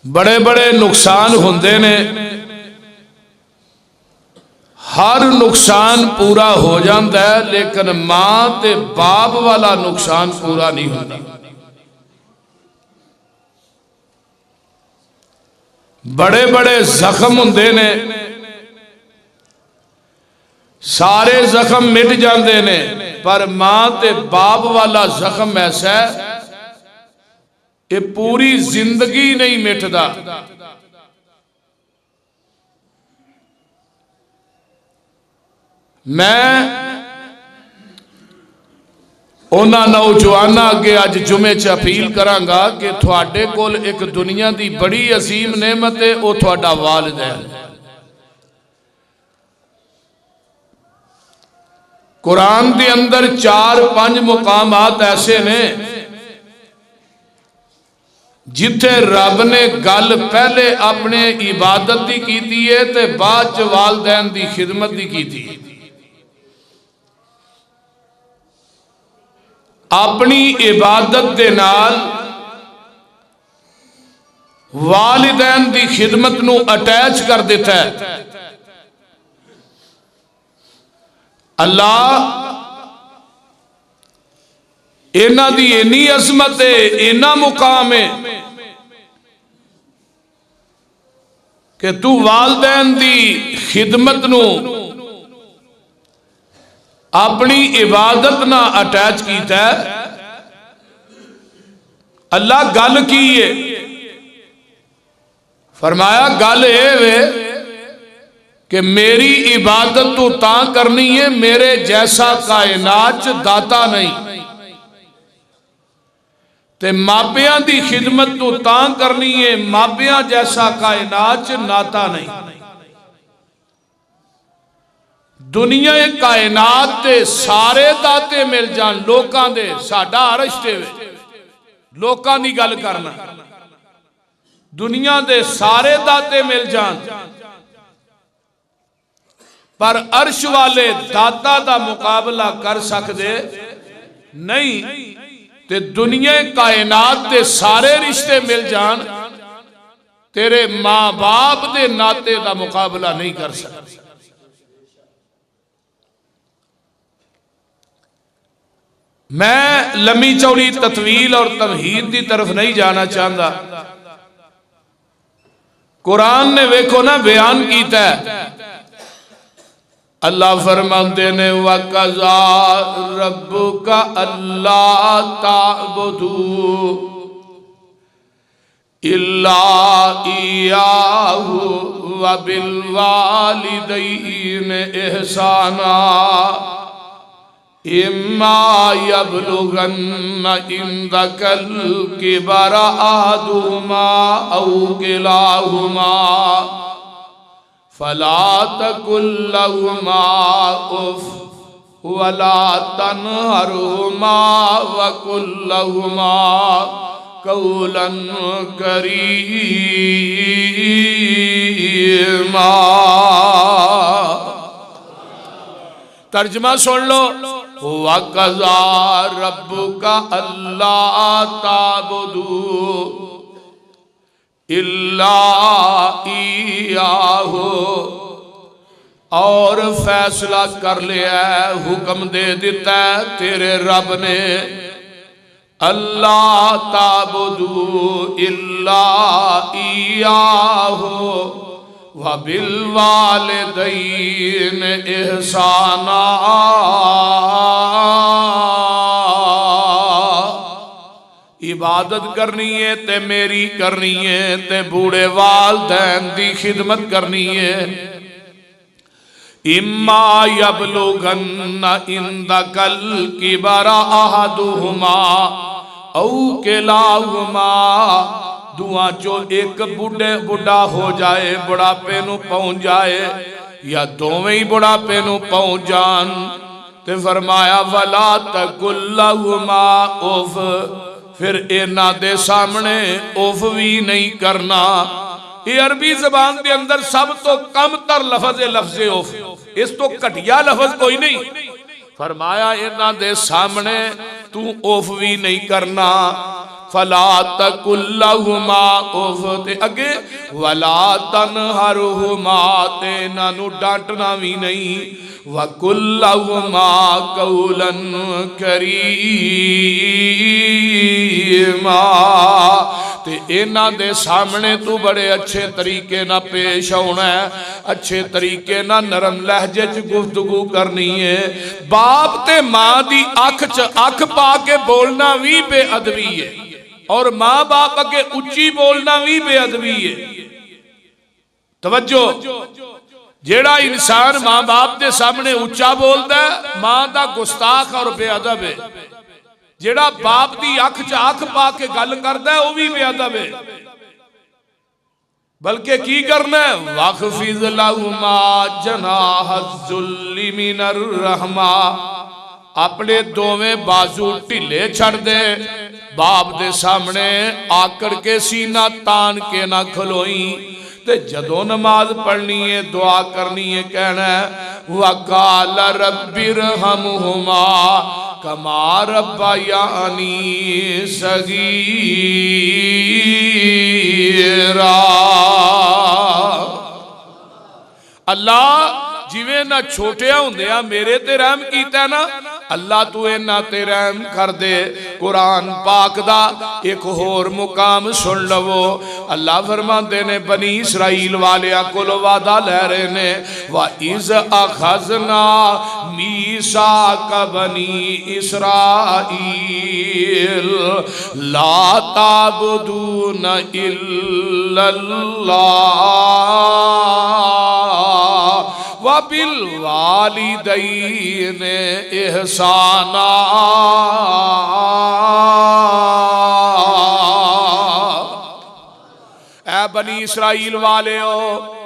बड़े बड़े नुकसान होंदे ने, हर नुकसान पूरा हो जाता है, लेकिन मां ते बाप वाला नुकसान पूरा नहीं होता। बड़े बड़े जख्म होंदे ने, सारे जख्म मिट जाते ने, पर मां ते बाप वाला जख्म ऐसा है ये पूरी जिंदगी नहीं मिटदा। मैं उन्हां नौजवानों अगे अज जुमे च अपील करांगा कि तुहाडे कोल एक दुनिया की बड़ी अजीम नेमत है, वो तुहाडा वालिदैन। कुरान के अंदर 4-5 मुकामात ऐसे ने जिथे रब ने गल पहले अपने इबादत की कीती है ते बाद च वालदैन की खिदमत की कीती है। अपनी इबादत के नाल वालिदैन की खिदमत नू अटैच कर दिता है। अल्लाह इन्हां दी इन्नी अजमत है, इन्ना मुकाम है कि तू वालदैन दी खिदमत नू अपनी इबादत ना अटैच कीता है। अल्लाह गल की है, फरमाया गल ये वे कि मेरी इबादत तू तां करनी है, मेरे जैसा कायनात च दाता नहीं, ते मापियां दी खिदमत तू तां करनी है, मापियां जैसा कायनात च नाता नहीं। दुनिया कायनात ते सारे दाते मिल जान लोकां दे, साडा अरश ते लोकां दी गल करना, दुनिया दे सारे दाते मिल जान, पर अर्श वाले दाता दा मुकाबला कर सकते नहीं। ते दुनिया कायनात के सारे रिश्ते मिल जान, तेरे मां बाप के नाते का मुकाबला नहीं कर सकते। मैं लम्मी चौड़ी तत्वील और तमहीद की तरफ नहीं जाना चाहता। कुरान ने वेखो ना बयान किया है, अल्लाह फरमाते ने वकज़ा रब्बुका अल्ला ताबुदू इल्ला इय्याहु व बिल वालिदैन इहसाना इम्मा यबलुगन्ना इंदकल किबरा अहदुहुमा औ किलाहुमा फला तकुल लहुमा उफ वला तनहरुमा वकुल लहुमा कौलन करीमा। तर्जमा सुन लो, वक़ज़ा रब्बुका अल्ला ताबुदू इल्ला इय्याहु, और फैसला कर लिया, हुक्म दे दिता तेरे रब ने, अल्लाह ताबुदू इल्ला इय्याहु व बिल वालिदैन इहसाना, इबादत करनी है ते मेरी करनी है, ते बूढ़े वालदैन दी खिदमत करनी है। इम्मा यबलुगन्ना इंदकल किबरा अहदुहुमा औ किलाहुमा, दुआ चो एक बुढ़ा हो जाए, बुढ़ापे नू पहुंच जाए, या दोवें ही बुढ़ापे नू पहुंच जान, ते फरमाया वला तकुल लहुमा उफ, फिर इन्हां दे सामने उफ भी नहीं करना। ये अरबी जबान के अंदर सब तो कम तर लफज है लफ्ज़े उफ, इस तो घटिया लफज कोई नहीं। फरमाया इन्हां दे सामने तू उफ भी नहीं करना, फला तकुल्लहुमा उफ ते अगे वला तनहरुहुमा ते इन्हां नूं डांटना भी नहीं वकुल्लहुमा कौलन करीमा ते इन्हां दे सामने तू बड़े अच्छे तरीके ना पेश होना है, अच्छे तरीके ना नरम लहजे च गुफ्तगू करनी है। बाप ते मां दी अख च अख पा के बोलना भी बेअदबी है और मां बाप अगे उच्ची बोलना भी बेअदबी है। तवज्जो, जेड़ा इंसान मां बाप के सामने उच्चा बोलता है मां दा गुस्ताख और बेअदब है। जेड़ा बाप की अख च अख पा के गल करता है वह भी बेअदब है। बल्कि की करना है वखफिज लहुमा जनाहज़ुल्लि मिनर रहमा, अपने दोवें बाजू ढिले छड़ दे, बाप दे सामने आकड़ के सीना तान के ना खलोई। ते जदों नमाज पढ़नी है दुआ करनी है कहना है वकाल रब्बिरहमुहुमा कमा रब्बयानी सगीरा। अल्लाह जिवें ना छोटिया हुंदिया मेरे ते रहम कीता ना, अल्लाह तू इन्हां ते रहम कर दे। कुरान पाक दा एक होर मुकाम सुन लवो। अल्लाह फरमाते ने बनी इसराइल वालियां कोल वादा लै रहे ने वा इज़ अखज़ना मीसाक बनी इसराइल ला ताबुदून इल्लल्लाह वबिल वालिदैन इहसाना। ऐ बनी इसराइल वाले हो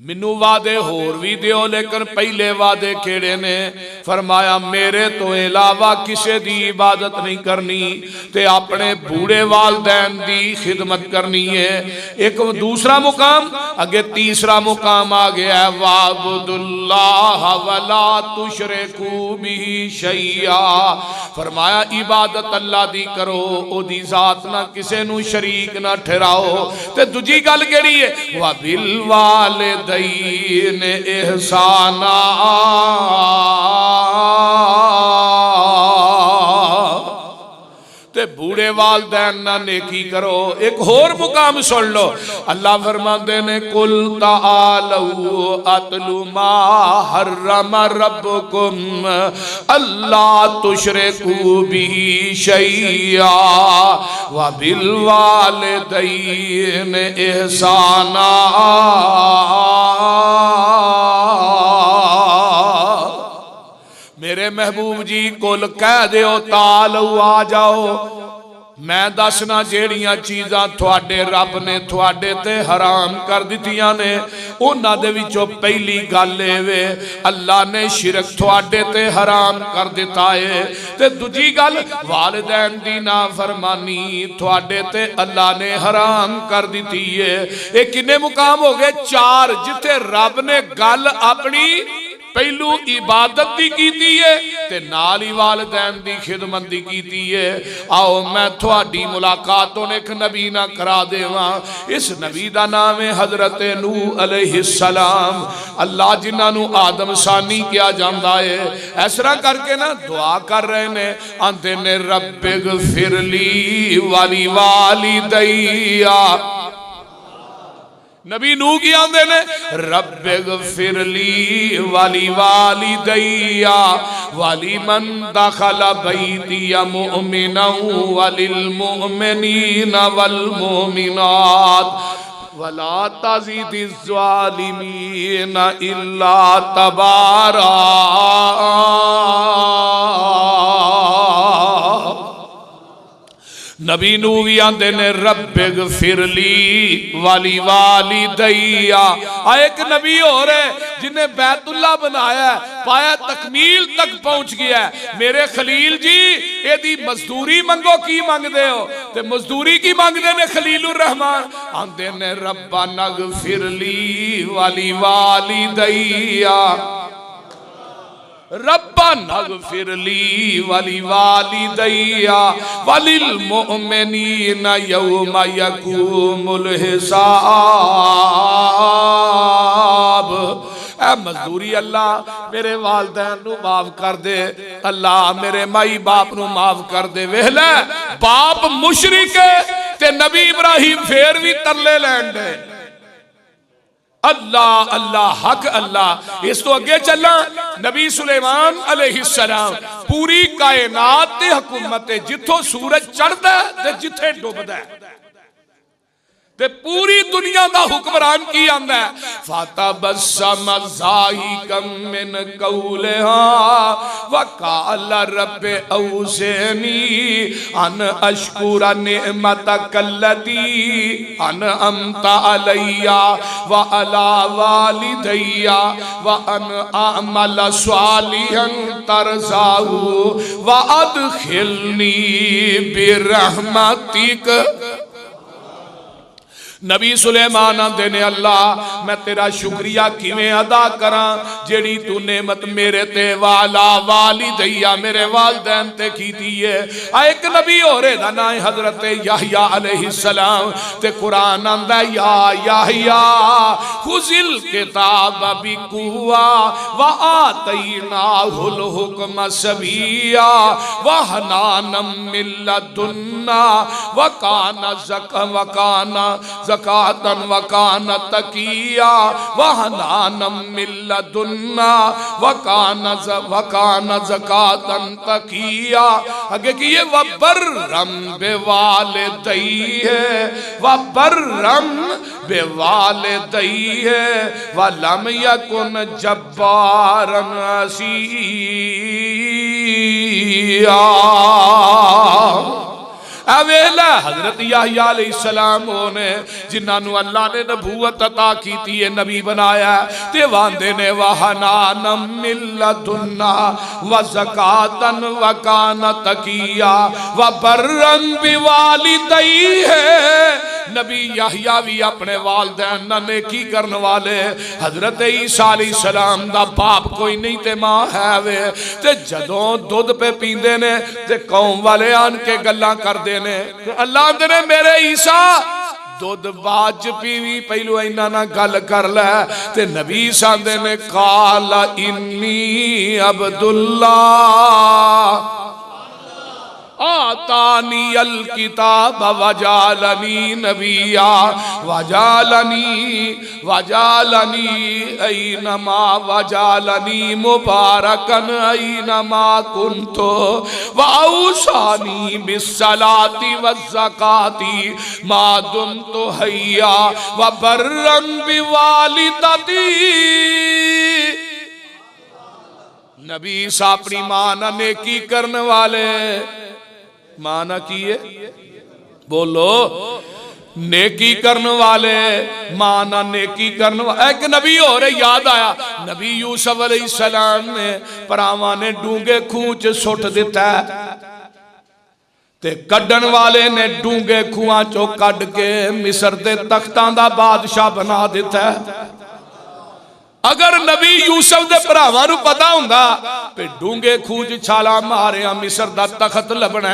मैनू वादे होर भी दियो लेकिन पहले वादे केड़े ने? फरमाया मेरे तो इलावा किसी की इबादत नहीं करनी ते अपने बूढ़े वालदैन की खिदमत करनी है। एक दूसरा मुकाम अगे तीसरा मुकाम आ गया वाबुदुल्लाह वला तुशरिकू बिही शैया। फरमाया इबादत अल्लाह दी करो, ओदी जात ना किसे नू शरीक ना ठहराओ। ते दूजी गल केड़ी है वा बिल वालिदैन इहसाना, ते बूढ़े वालदैन ना नेकी करो। एक होर मुकाम सुन लो, अल्लाह फरमाते ने कुल तालू अतलु मा हर्रम रब्बुकुम अल्लाह तुशरिकू बिही शैया व बिल वालिदैन इहसाना। मेरे महबूब जी कोल कह दियो तालो आ जाओ, मैं दसना जेड़ियां चीज़ां थोड़े रब ने थोड़े ते हराम कर दितियां ने उन्हां दे विचों पहली गल वे अल्लाह ने शिरक थोड़े ते हराम कर दिता है। ते दूजी गल वालिदैन दी नाफरमानी थोड़े ते अल्लाह ने हराम कर दी है। ये किन्ने मुकाम हो गए? चार, जिथे रब ने गल अपनी पहलू इबादत दी कीती है ते नाल ही वालिदैन दी खिदमत दी कीती है। आओ मैं थोड़ी मुलाकात एक नबी ना करा देवां। इस नबी दा नाम है हजरत नूह अलैहिस्सलाम। अल्लाह जिन्हां नूं आदम सानी किया जांदा है इस तरह करके ना दुआ कर रहे ने, आंदे ने रब्बिगफिरली वाली वालिदैया। नबी नूह की आंदे ने रब्बिगफिरली वाली वालिदैया वाली मन दखल बैतिया मुमिनन वलिल मुमिनीना वल मुमिनात वला तज़िदिज़ ज़ालिमीना इल्ला तबारा। नबी नूह भी आंदे ने रब्बिगफिरली वाली वालिदैया। एक नबी और है जिन्हें बैतुल्ला बनाया पाया तकमील तक पहुंच गया। मेरे खलील जी एदी मजदूरी मंगो, की मंगदे हो? ते मजदूरी की मंगदे ने खलीलुर रहमान? आंदे ने रब्बना गफिरली वाली वालिदैया। रब रब्बना ग़फ़िरली वली वालिदैया वलिल मुअमिनीना यौमा यक़ूमुल हिसाब। ऐ मजदूरी अल्लाह मेरे वालदैन नू माफ कर दे, अल्लाह मेरे माई बाप नू माफ कर दे। वेख लै बाप मुशरिक ते नबी इब्राहिम फिर भी तरले लैन दे। अल्लाह अल्लाह हक अल्लाह। इस तो अगे चलना नबी सुलेमान अलैहिस्सलाम पूरी कायनात दी हुकूमत है, जिथों सूरज चढ़दा ते जिथे डुबदा ते पूरी दुनिया का हुक्मरान की आंदा है। फतबस्सम ज़ाहिकम मिन कौलिहा वक़ाल रब्बि औज़िनी अन अश्कुरा निअमतकल्लती अनअमता अलैया व अला वालिदैया व अन अअमल स्वालिहन तरज़ाहु व अदखिलनी बिरहमतिक। नबी सुलेमान आंदे ने अल्लाह मैं तेरा शुक्रिया किवें अदा करा जेड़ी तू नेमत मेरे ते वाला वालिदैया मेरे वालदैन ते कीती है। एक नबी होर दा नाम है हजरत याहया अलैहिस्सलाम ते कुरान आंदा या याहया खुजिल किताब बिकुवा व आतैनाहुल हुक्म सबिया व हनानम मिन लदुन्ना व काना ज़कातन वकान तकिया वहनानम मिन लदुन्ना वकान ज़कातन तकिया। आगे की ये वबर्रम बिवालिदैहि वबर्रम बिवालिदैहि वलम यकुन जब्बारन असिया। अवेला हजरत याहया अलैहिस्सलाम ने जिन्होंने अल्लाह ने नबूवत अता की है, नबी बनाया ते वांदे ने वहनानम मिन लदुन्ना व ज़कातन व कान तकिया व बर्रन बिवालिदैहि। नबी याहया भी अपने वालदैन नाल नेकी करने वाले। हजरत ईसा अलैहिस्सलाम दा बाप कोई नहीं ते मां है वे ते जदों दुध पे पींदे ने ते कौम वाले आन के गल्लां करदे ने ते अल्लाह आंदे ने मेरे ईसा दुध बाज पीवी पहलू इन्हां नाल गल कर लै ते नबी आंदे ने काला इन्नी अब्दुल्लाह आतानी अल किताब वजालनी नबिया वजालनी ऐनमा वजालनी मुबारकन ऐनमा कुंतो व औसानी बिस्सलाति वज़्ज़काति मा दुमतु हय्या व बर्रन बिवालिदती। नबी ईसा अपनी मां ना नेकी करने वाले। मां ना की है बोलो नेकी करने वाले, मां ना नेकी करने वाले। एक नबी और याद आया, नबी यूसुफ अलैहिस्सलाम ने भरावां ने डूंगे खूह च सुट दिता ते कड्डन वाले ने डूंगे खूहां चो कड के मिस्र दे तख्तां दा बादशाह बना दिता। अगर नबी यूसुफ दे भरावां नूं पता हुंदा ते डूंगे खूह च छाला मारिया मिस्र दा तख्त लभना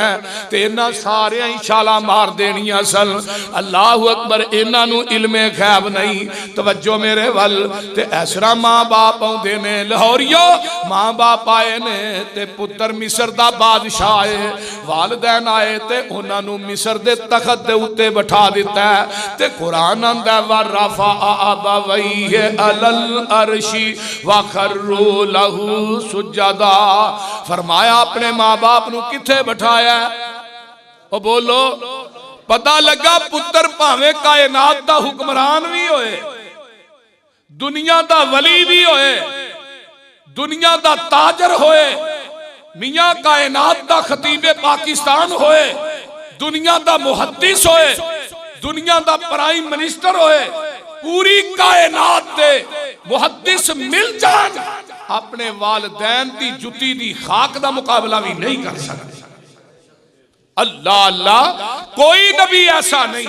ते इन्हां सारियां ही छाला मार देनियां सन। अल्लाहु अकबर। इन्हां नूं इल्मे गैब नहीं। तवज्जो मेरे वल ते ऐसरा मां बाप आउंदे ने लाहौरियो मां बाप आए ने ते पुत्र मिस्र दा बादशाह आए, वालदैन आए ते उन्हां नूं मिस्र दे तख्त दे उत्ते बिठा दिता ते कुरान आंदा व रफा अबवैहि अलल अर्शी वखर्रू लहू सुजदा। फरमाया अपने मां बाप नू किथे बिठाया? ओ बोलो पता लगा पुत्र भावे कायनात दा हुक्मरान भी होए, दुनिया दा वली भी होए, दुनिया दा ताजर होए, मियां कायनात दा खतीबे पाकिस्तान होए, दुनिया दा मुहद्दिस होए, दुनिया दा प्राइम मिनिस्टर होए, पूरी कायनात दे मुहद्दिस मिल जान अपने वालदैन दी जुती दी खाक दा मुकाबला भी नहीं कर सकते। अल्लाह अल्लाह। कोई नबी ऐसा नहीं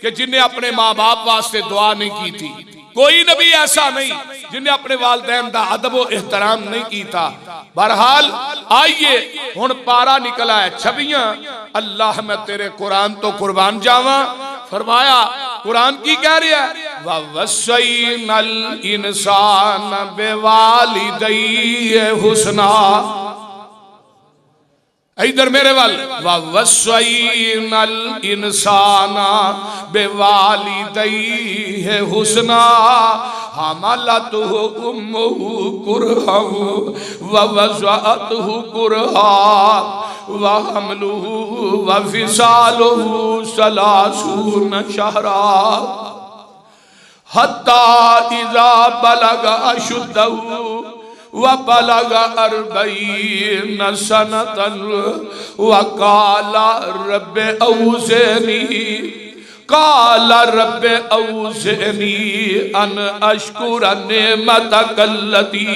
कि जिन्हें अपने मां बाप वास्ते दुआ नहीं की थी। कोई नबी ऐसा नहीं जिन्हें अपने वालदैन का अदब व एहतराम नहीं किया। बहरहाल आइए हुण पारा निकला है 26। अल्लाह मैं तेरे कुरान तो कुर्बान जावा। फरमाया कुरान की कह रहा है, ववस्सैनल इंसान बिवालिदैहि हुस्ना। इधर मेरे वाल, ववस्सैनल इंसाना बिवालिदैहि हुस्ना हमलतहु उम्मुहु कुरहन ववज़अतहु कुरहन वहमलुहु वफिसालुहु सलासून शहरा हत्ता इज़ा बलग अशुद्धहु वबलग 40 सनतन वक़ाला रब्बि औज़िनी काला रब्बे औज़िनी अन अश्कुर नेमतकल्लती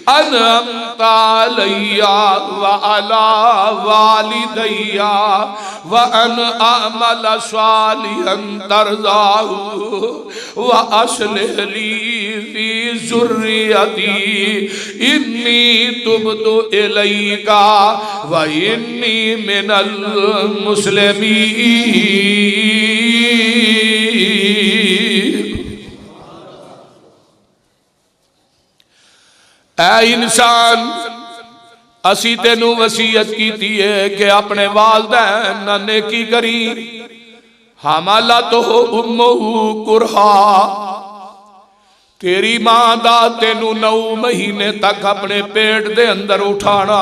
अनअमत अलैया व अला वालिदैया व अन अअमल सालिहन तरज़ाहु व अस्लिह ली फी ज़ुर्रियती इन्नी तुब्तु इलैका व इन्नी मिनल मुस्लिमीन। ऐ इंसान असी तेनू वसीयत की है कि अपने वालदैन नाल नेकी करी। हमालतहु उम्मुहु कुरहा, तेरी मां दा तेनू 9 महीने तक अपने पेट दे अंदर उठाना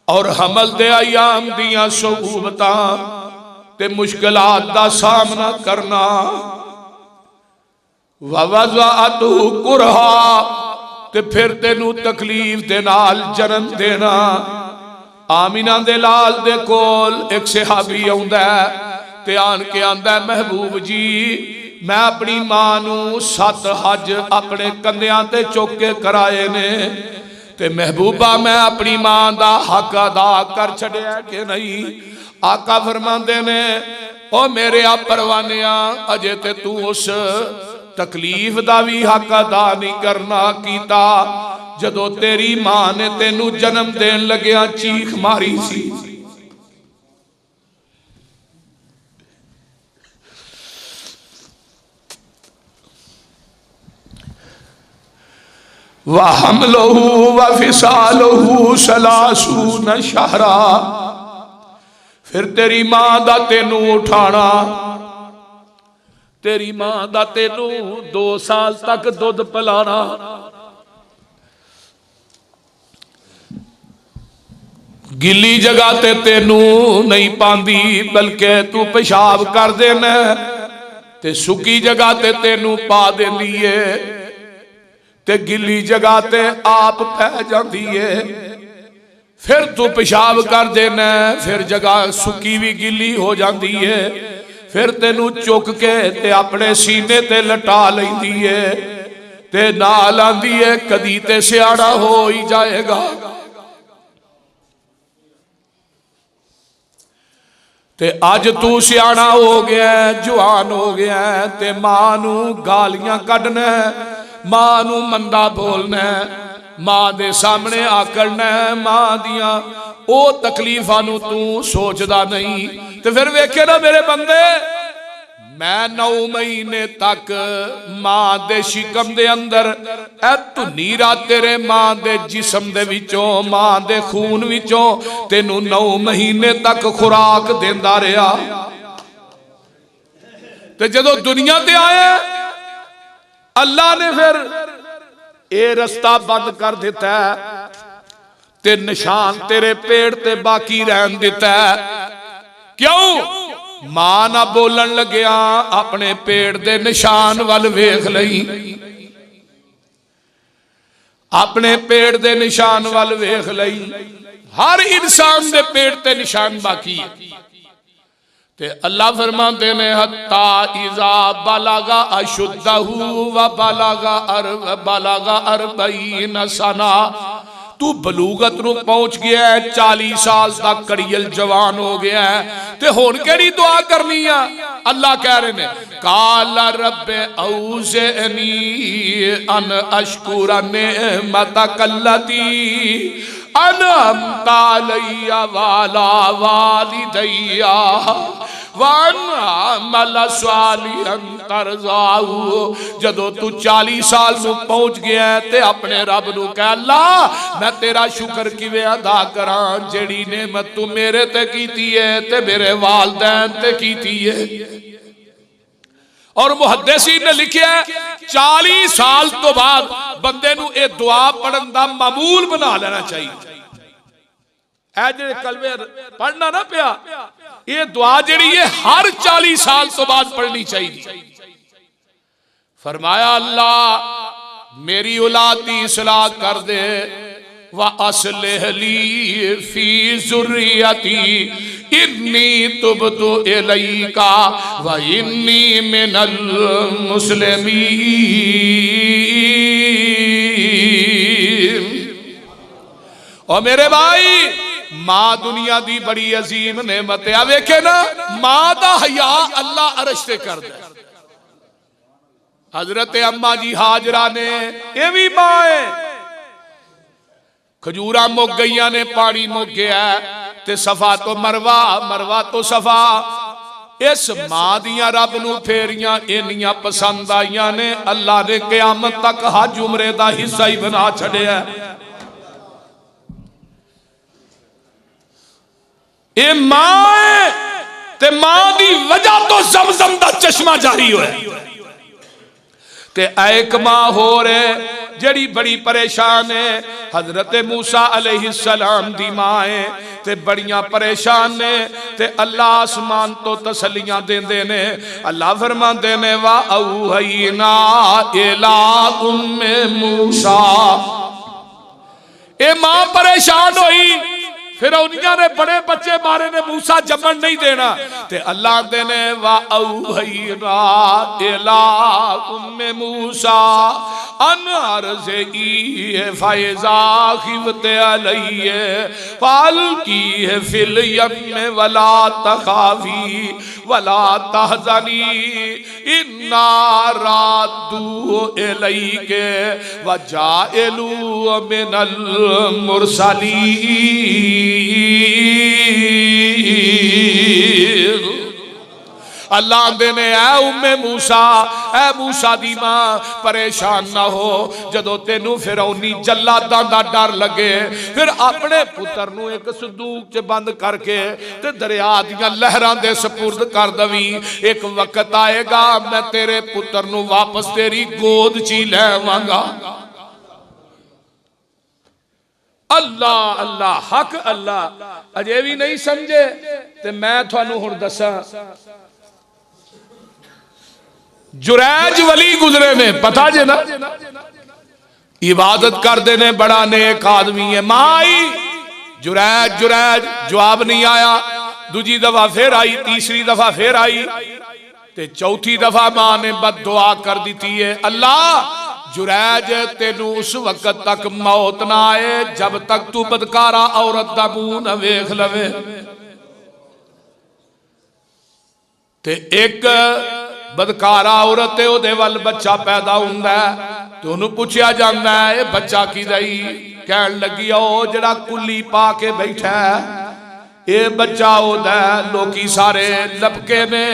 और हमल दे अयाम दियां सुकूबतां ते मुश्किलात दा सामना करना। ववज़अतहु कुरहा, ते फिर तेनू तकलीफ दे नाल जन्म देना। आमिना दे लाल दे कोल एक सहाबी आउंदा ते आन के आंदा, महबूब जी मैं अपनी मां नू 7 हज अपने कंधियां ते चुक के कराए ने ते महबूबा मैं अपनी मां दा हक अदा कर छड़िया कि नहीं। आका फरमांदे ने, ओ मेरे आ परवानिया अजे ते तू उस तकलीफ दा भी हक अदा नहीं करना कीता जदों तेरी मां ने तेनू जन्म देन लग्या चीख मारी सी। वहमलुहु वफिसालुहु सलासून शहरा, फिर तेरी मां दा तेनू उठाना, तेरी मां दा तेनू 2 साल तक दुध पिलाना। गिली जगह ते तेनू नहीं पांदी बल्कि तू पेशाब कर देना ते सुकी जगह ते तेनू पा देंदी है ते गिली जगह ते आप पै जाती है। फिर तू पेशाब कर देना, फिर जगह सुकी भी गिली हो जाती है। फिर तेनू चुक के ते अपने सीने ते लटा लैंदी है ते नाल आंदी है कदी ते सियाड़ा हो ही जाएगा। ते अज तू सियाना हो गया, जवान हो गया ते मां नू गालियां कढ़ना, मां नू मंदा बोलना, मां दे सामने आकड़ना, मां दियां ओ तकलीफां नू तू सोचदा नहीं। ते फिर वेखे ना मेरे बंदे, मैं 9 महीने तक मां दे शिकम दे अंदर ऐ धुनी रात तेरे मां दे जिस्म दे विचों मां दे खून विचों तेनू 9 महीने तक खुराक देंदा रहा। ते जदों दुनिया ते आया अल्लाह ने फिर ये रस्ता बंद कर दिता ते निशान तेरे पेट ते बाकी रहन दिता। क्यों? मां ना बोलन लग्या अपने पेट दे निशान वल वेख लई, अपने पेट दे निशान वल वेख लई। हर इंसान दे पेट ते निशान बाकी है। ते अल्लाह फरमाते ने हत्ता इज़ा बलगा अशुद्धहु व बलगा 40 सना, तू बलूगत नूं पहुंच गया है, 40 साल दा कड़ियल जवान हो गया है, ते हुण केड़ी दुआ करनी है? अल्लाह कह रहे ने काला रब्बे औज़नी अन अशकुरा निअमतकल्लती अनअमता अलैया वाला वालिदैया जदों तू 40 साल नूं पहुंच गया ते अपने रब नूं कह अल्लाह मैं तेरा शुक्र किवें अदा करां जेड़ी नेमत तू मेरे ते कीती है ते मेरे वालदैन ते कीती है। और मुहद्दिसीन ने लिखा 40 साल तो बाद बंदे नूं ये दुआ पढ़न दा मामूल बना लेना चाहिए। ऐ जेड़े कलमे पढ़ना ना पिया, ये दुआ जिहड़ी है हर 40 साल तो बाद पढ़नी चाहिए। फरमाया अल्लाह मेरी औलाद दी इस्लाह कर दे, व अस्लिह ली फी ज़ुर्रियती इन्नी तुबतु इलैका व इन्नी मिनल मुस्लिमीन। और मेरे भाई मां दुनिया दी बड़ी अजीम नेमत है। वेखे ना मां दा हया अल्लाह अरश ते करदा। हजरत अम्मा जी हाजरा ने ये भी मां है, खजूरा मुक गई ने, पानी मुक गया ते सफा तो मरवा, मरवा तो सफा। इस मां दियां रब नूं फेरियां इन्नियां पसंद आईयां ने, अल्लाह ने क़यामत तक हज उमरे दा हिस्सा ही बना छड़िया। ये मां है ते मां दी वजह तो ज़मज़म दा चश्मा जारी होया। ते एक मां हो रहे जड़ी बड़ी परेशान है, हजरत मूसा अलैहिस्सलाम दी मां है ते बड़ियां परेशान ने। ते अल्लाह आसमान तो तसलियां देंदे ने। अल्लाह फरमांदे ने वा औहयना इला उम्मे मूसा। ए मां परेशान हुई, फिर उन्होंने ने बड़े बच्चे मारे ने, मूसा जमन नहीं देना। ते अल्लाह दे ने वा औहयना इला उम्मे मूसा अन अर्ज़ी फ़ैज़ा खिफ़ते अलैहि फ़अल्क़ी फ़िल यम्मि वला तख़ाफ़ी वला तहज़नी इन्ना राद्दूहु इलैके व जाइलूहु मिनल मुरसलीन। अल्लाह देने ऐ उम्मे मूसा, ऐ मूसा दी मां परेशान ना हो। जदों तेनू फिरौनी जल्लादां दा डर लगे, फिर अपने पुत्र नू एक संदूक च बंद करके ते दरिया दियां लहरां दे सपुर्द कर दवी। एक वक्त आएगा मैं तेरे पुत्र नू वापस तेरी गोद च ही लैवांगा। अल्लाह अल्लाह हक अल्लाह। अजे भी नहीं समझे ते मैं थानू हुण दसां, जुरैज वली गुजरे ने, पता जे ना, इबादत करते ने, बड़ा नेक आदमी है। मां आई जुरैज जुरैज, जवाब नहीं आया। दूजी दफा फिर आई, तीसरी दफा फिर आई, ते चौथी दफा मां ने बददुआ कर दी है, अल्लाह जुरैज तेनू उस वक्त तक मौत ना आए जब तक तू बदकारा औरत दा मुंह न वेख लवे। ते एक बदकारा औरत है, ओदे वल बच्चा पैदा हुंदा है ते ओनू पूछया जांदा है ये बच्चा किदा ही? कहन लगी ओ जड़ा कुल्ली पा के बैठा है ये बच्चा ओदा। लोकी सारे लपके ने।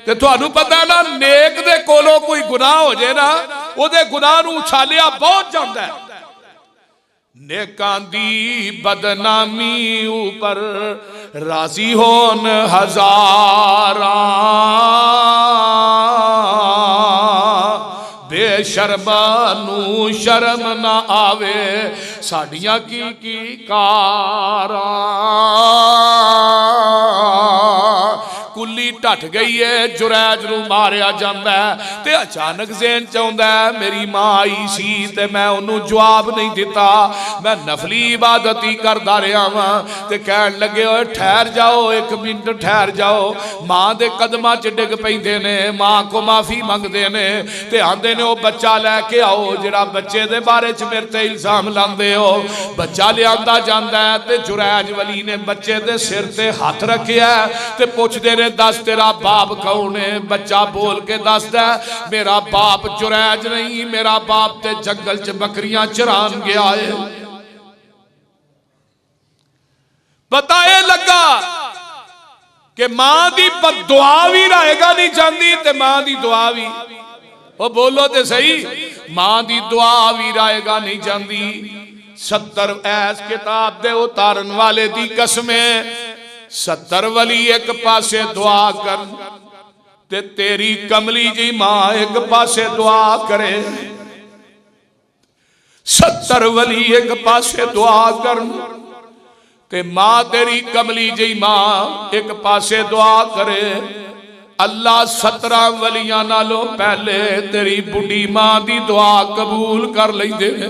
ते तुहानू पता ना नेक दे कोलों कोई गुनाह हो जाए ना, ओदे गुनाह नू उछालिया बहुत जांदा है। नेकां दी बदनामी ऊपर राजी होन हजारा, बेशर्मा नू शर्म ना आवे साडियां की कारा। कुली घट गई है, जुरैज नूं मारिया जांदा है ते अचानक ज़हन च आउंदा है मेरी मां आई सी ते मैं उन्होंने जवाब नहीं दिता, मैं नफली इबादत ही करदा रहा वां ते कहण लगे ओए ठहर जाओ, एक मिनट ठहर जाओ। मां दे कदमां च डिग पैंदे ने, मां को माफी मंगदे ने ते आंदे ने ओ बच्चा लैके आओ जिहड़ा बच्चे दे बारे च मेरे ते इल्जाम लांदे हो। बच्चा लियांदा जांदा है ते जुरैज वली ने बच्चे दे सिर ते हाथ रखिया ते पुछदे ने दस तेरा बाप कौन है? बच्चा बोल के दसदा मेरा बाप जुरैज नहीं, मेरा बाप ते जंगल च बकरियां चरान गया है। पता ये लगा कि मां दी दुआ भी रहेगा नहीं चाहती ते मां दी दुआ भी, वो बोलो ते सही, मां दी दुआ भी रहेगा नहीं चाहती। 70 ऐस किताब दे उतारन वाले दी कसमें 70 वली एक पासे दुआ कर ते तेरी कमली जी मां एक पासे दुआ करे। 70 वली एक पासे दुआ कर ते मां तेरी कमली जी मां एक पासे दुआ करे। अल्लाह 17 वलियां नालों पहले तेरी बुढ़ी मां दी दुआ कबूल कर लैंदे ने।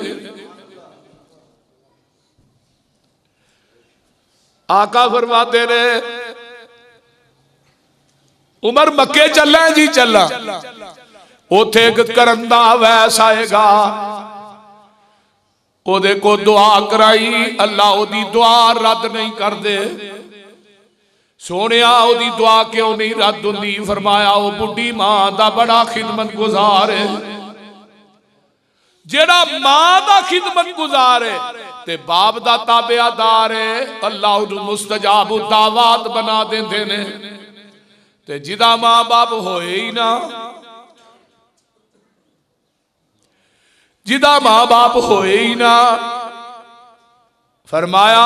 आका फरमाते ने उमर मक्के चला जी चला, उथे एक करंदा वैस आएगा, ओदे को दुआ कराई, अल्लाह ओदी दुआ रद्द नहीं कर दे। सोनिया ओदी दुआ क्यों नहीं रद्द हुंदी? फरमाया ओ बुढ़ी मां दा बड़ा खिदमत गुजार है। जेड़ा मां दा खिदमत गुजार है ते बाप दा ताबेदार है, अल्लाह उन्हें मुस्तजाब दावात बना देंदे ने। ते जिदा मां बाप होए ही ना, जिदा मां बाप होए ही ना, फरमाया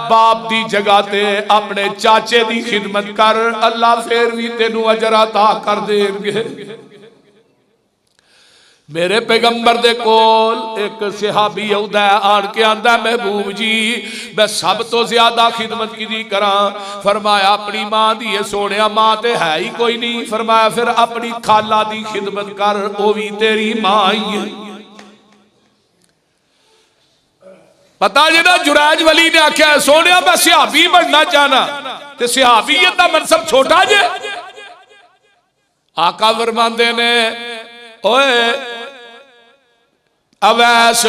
बाप दी जगह ते अपने चाचे दी खिदमत कर, अल्लाह फिर भी तेनू अजर अता कर देंगे। मेरे पैगंबर दे कोल एक सहाबी आउंदा है, आन के आंदा महबूब जी मैं सब तो ज्यादा खिदमत की करा। फरमाया अपनी मां दी है। सोनिया मां ते है ही कोई नहीं। फरमाया फिर अपनी खाला दी खिदमत कर, वो भी तेरी मां ही है। पता जेड़ा जुरैज वली ने आख्या सोनिया मैं सहाबी बनना चाहना, ते सहाबीयत दा मनसब छोटा जे। आका फरमांदे ने ओए अवैस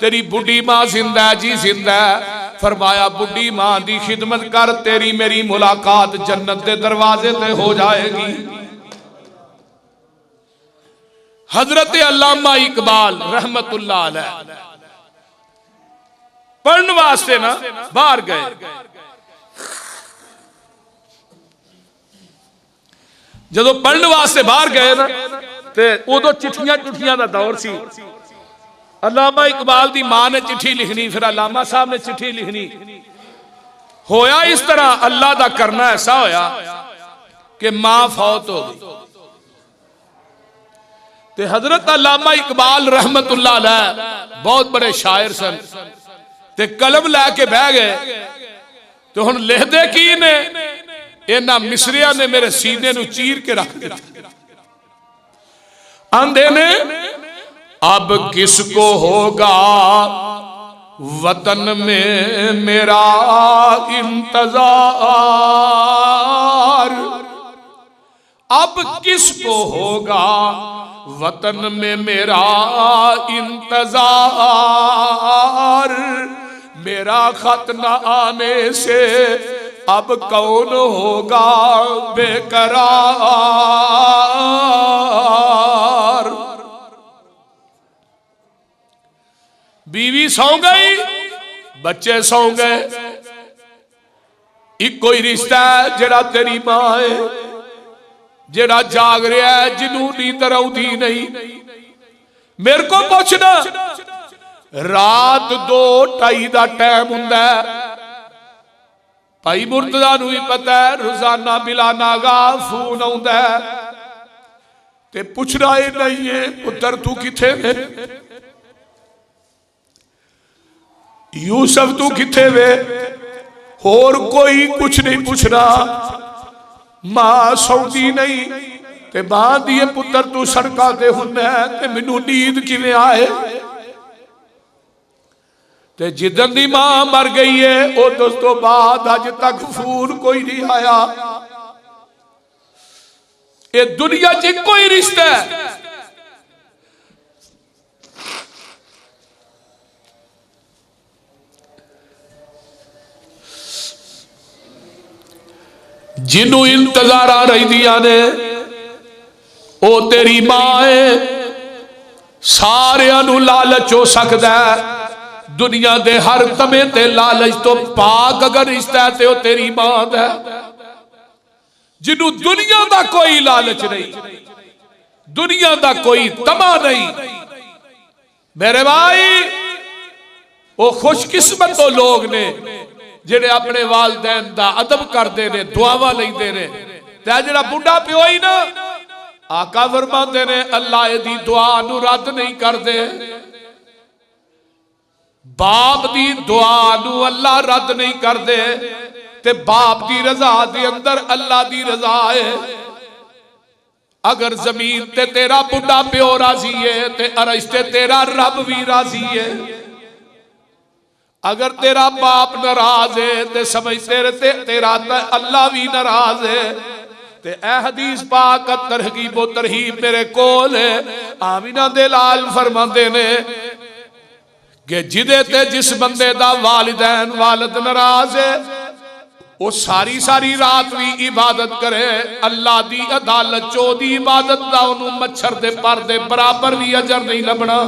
तेरी बुढ़ी मां जिंदा है जी जिंदा है। फरमाया बुढ़ी मां दी खिदमत कर, तेरी मेरी मुलाकात जन्नत के दरवाजे ते हो जाएगी। हजरत अल्लामा इकबाल रहमतुल्लाह अलैह पढ़ने वास्ते ना बाहर गए। जदों पढ़ने वास्ते बाहर गए ना ते उदों चिट्ठियां चुठियां दा दौर सी। अल्लामा इकबाल दी मां ने चिट्ठी लिखनी, फिर अल्लामा साहब ने चिट्ठी लिखनी। होया इस तरह अल्लाह दा करना ऐसा होया कि मां फौत हो गई। ते हजरत अल्लामा इकबाल रहमतुल्लाह अलैह बहुत बड़े शायर सन, ते कलम लैके बह गए। तो हुण लिखदे की ने, इन्हां मिसरिया ने मेरे सीने नूं चीर के रख दिता। आंदे ने अब किसको होगा वतन में मेरा इंतजार, अब किसको होगा वतन में मेरा इंतजार, मेरा खत न आने से अब कौन होगा बेकरार। बीवी सौ गई, बच्चे सौ गए, इको ही रिश्ता है जेड़ा तेरी मां है, जेड़ा जाग रहा है, जिन्हों नींद आउंदी नहीं। मेरे को पूछना रात 2-2:30 का टाइम हुंदा है। भाई मुर्तजा नूं भी पता है रोजाना बिलाना गा फोन आउंदा है ते पुछना ही नहीं है पुत्र तू किथे वे, यूसुफ तू किथे वे, होर कोई कुछ नहीं पूछना। मां सौंदी नहीं ते मां दी पुत्र तू सड़कों ते हुंदा ते मैनू नींद किवें आए। ते जिदन दी मां मर गई है उस तो बाद अज तक फोन कोई नहीं आया। ये दुनिया च कोई रिश्ता है जिन्हों इंतजार रही दिया ने ओ तेरी मां है। सारिया नू लालच हो सकता है दुनिया दे हर तमे ते लालच तो पाक अगर रिश्ता है तो तेरी मां दा। जिन्हों दुनिया का कोई लालच नहीं, दुनिया का कोई तमा नहीं, मेरे भाई वो खुशकिस्मत तो लोग ने जेड़े अपने वालदैन दा अदब करते ने, दुआवा लेंदे ने। ते जेड़ा बुढ़ा प्यो ही ना, आका फरमाते ने अल्लाह दी दुआ नू रद्द नहीं करदे। बाप दी दुआ नू अल्लाह रद्द नहीं करदे ते बाप दी रजा दे अंदर अल्लाह दी रजा है। अगर जमीन ते तेरा बुढ़ा प्यो राजी है ते अरश ते तेरा रब भी राजी है। अगर तेरा बाप नाराज है तो समझ तेरा अल्लाह भी नाराज है। ते ए हदीस पाक तरगीब व तरहीब मेरे कोल है। आमिना दे लाल फरमाते ने कि जिदे ते जिस बंदे दा वालिदैन वालिद नाराज है वो सारी सारी रात भी इबादत करे, अल्लाह दी अदालत चो दी इबादत दा उन्होंने मच्छर दे पर दे बराबर भी अजर नहीं लभना।